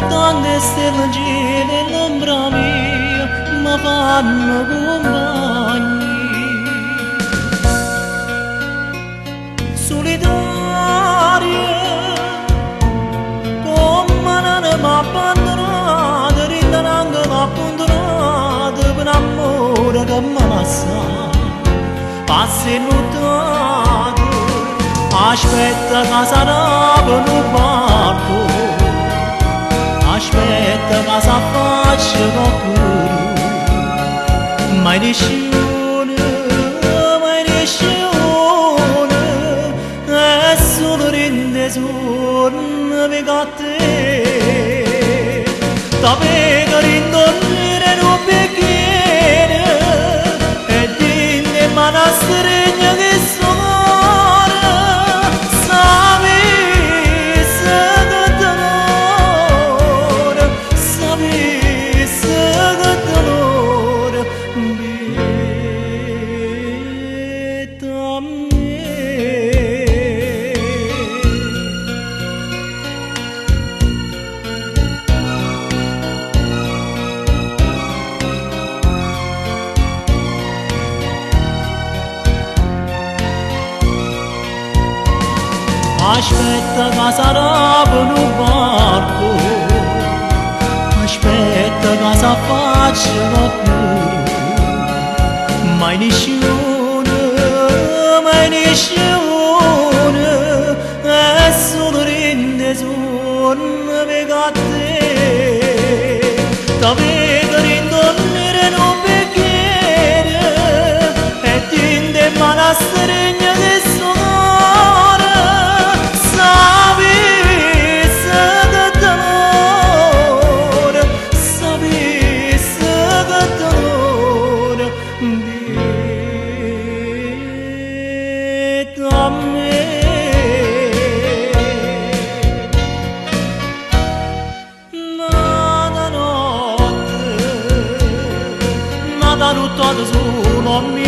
Tante stelle nell'ombra mia mi fanno compagni. Solitaria come non mi abbandonata, rintanando mi abbandonata per amore che mi passa. Passi nottato, aspetta che sarà per un barco, aspetta che si affaccia qualcuno. Mai nessuno, è solo rende sonno per te. Da vega rindonnere non bicchiere e dinde manastregna che suona. Sapesse che dolore, sapesse che dolore, bietta a me. Aspetta che sarà per un barco, aspetta che si affaccia qualcuno. Mai nessuno, è solo rende sonno per te. Da vega rindonnere non bicchiere e tinde manastregna che suona. Nada notte su non mi